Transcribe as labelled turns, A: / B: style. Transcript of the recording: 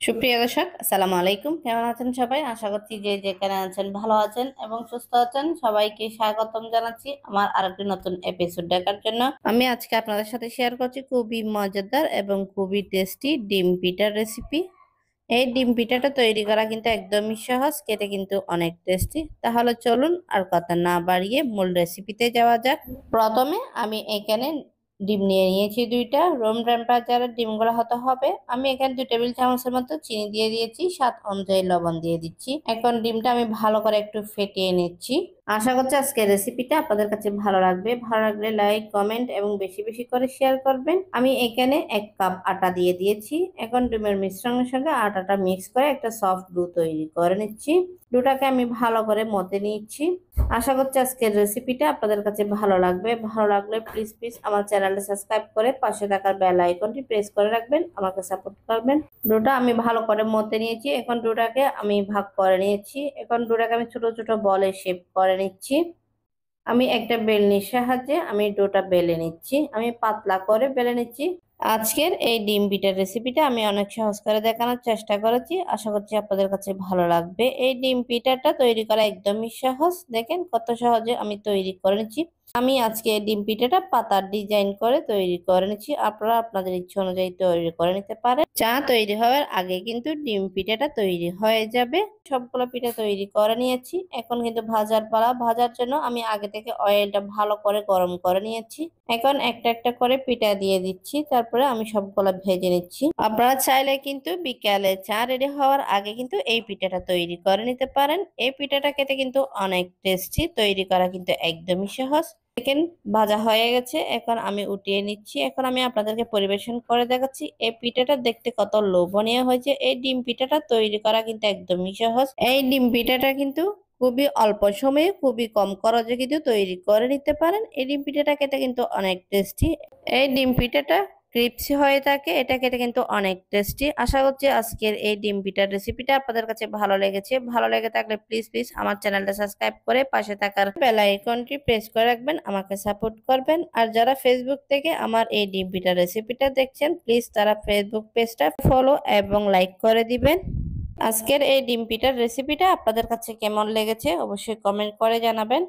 A: সুপ্রিয় দর্শক, আসসালামু আলাইকুম। কেমন আছেন সবাই? আশা করছি যে যেখানে আছেন ভালো আছেন এবং সুস্থ আছেন। সবাইকে স্বাগতম জানাচ্ছি আমার আরেকটি নতুন এপিসোড দেখার জন্য। আমি আজকে আপনাদের সাথে শেয়ার করছি খুবই মজাদার এবং খুবই টেস্টি ডিম পিঠার রেসিপি। এই ডিম পিঠাটা তৈরি করা কিন্তু একদমই সহজ, খেতে কিন্তু অনেক টেস্টি। তাহলে চলুন আর কথা না বাড়িয়ে মূল রেসিপিতে যাওয়া যাক। প্রথমে আমি এখানে ডিম নিয়ে নিয়েছি দুইটা। রুম টেম্পারেচারের ডিমগুলো হতে হবে। আমি এখানে 2 টেবিল চামচের মতো চিনি দিয়ে দিয়েছি, স্বাদ অনুযায়ী লবণ দিয়ে দিচ্ছি। এখন ডিমটা আমি ভালো করে একটু ফেটিয়ে নিচ্ছি। আশা করছি আজকের রেসিপিটা আপনাদের কাছে ভালো লাগবে। ভালো লাগলে লাইক, কমেন্ট এবং বেশি বেশি করে শেয়ার করবেন। আমি এখানে 1 কাপ আটা দিয়ে দিয়েছি। এখন ডিমের মিশ্রণের সঙ্গে আটাটা মিক্স করে একটা সফট ডো তৈরি করে নিচ্ছি। ডোটাকে আমি ভালো করে মতে নিচ্ছি। আশা করছি আজকের রেসিপিটা আপনাদের কাছে ভালো লাগবে। ভালো লাগলে প্লিজ প্লিজ আমার চ্যানেলটা সাবস্ক্রাইব করে পাশে থাকার বেল আইকনটি প্রেস করে রাখবেন, আমাকে সাপোর্ট করবেন। ডোটা আমি ভালো করে মতে নিয়েছি। এখন ডোটাকে আমি ভাগ করে নিয়েছি। এখন ডোটাকে আমি ছোট ছোট বলে শেপ করে নিচ্ছি। আমি একটা বেলনির সাহায্যে আমি ডোটা বেলে নিচ্ছি। আমি পাতলা করে বেলে নিচ্ছি। আজকের এই ডিম পিঠার রেসিপিটা আমি অনেক সহজ করে দেখানোর চেষ্টা করেছি। আশা করছি আপনাদের কাছে ভালো লাগবে। এই ডিম পিঠাটা তৈরি করা একদমই সহজ। দেখেন কত সহজে আমি তৈরি করে নিচ্ছি। আমি আজকে এই ডিম পিঠাটা পাতার ডিজাইন করে তৈরি করে নিচ্ছি। আপনারা আপনাদের ইচ্ছা অনুযায়ী তৈরি করে নিতে পারেন। চা তৈরি হওয়ার আগে কিন্তু ডিম পিঠাটা তৈরি হয়ে যাবে। সবগুলো পিঠা তৈরি করে নিয়েছি। এখন কিন্তু ভাজার পালা। ভাজার জন্য আমি আগে থেকে অয়েলটা ভালো করে গরম করে নিয়েছি। এখন একটা একটা করে পিঠা দিয়ে দিচ্ছি। তারপরে আমি সবগুলো ভেজে নিচ্ছি। আপনারা চাইলে কিন্তু বিকালে চা রেডি হওয়ার আগে কিন্তু এই পিঠাটা তৈরি করে নিতে পারেন। এই পিঠাটা খেতে কিন্তু অনেক টেস্টি। তৈরি করা কিন্তু একদমই সহজ। দেখেন ভাজা হয়ে গেছে। এখন আমি উঠিয়ে নিচ্ছি। এখন আমি আপনাদেরকে পরিবেশন করে দেখাচ্ছি এই পিঠাটা দেখতে কত লোভনীয় হয়েছে। এই ডিম পিঠাটা তৈরি করা কিন্তু একদমই সহজ। এই ডিম পিঠাটা কিন্তু খুবই অল্প সময়ে খুবই কম খরচে কিন্তু তৈরি করে নিতে পারেন। এই ডিম পিঠাটা খেতে কিন্তু অনেক টেস্টি। এই ডিম পিঠাটা ক্রিপসি হয়ে থাকে, এটা খেতে কিন্তু অনেক টেস্টি। আশা করছি আজকের এই ডিম পিঠার রেসিপিটা আপনাদের কাছে ভালো লেগেছে। ভালো লেগে থাকলে প্লিজ প্লিজ আমার চ্যানেলটা সাবস্ক্রাইব করে পাশে থাকার বেল আইকনটি প্রেস করে রাখবেন, আমাকে সাপোর্ট করবেন। আর যারা ফেসবুক থেকে আমার এই ডিম পিঠার রেসিপিটা দেখছেন, প্লিজ তারা ফেসবুক পেজটা ফলো এবং লাইক করে দিবেন। আজকের এই ডিম পিঠার রেসিপিটা আপনাদের কাছে কেমন লেগেছে অবশ্যই কমেন্ট করে জানাবেন।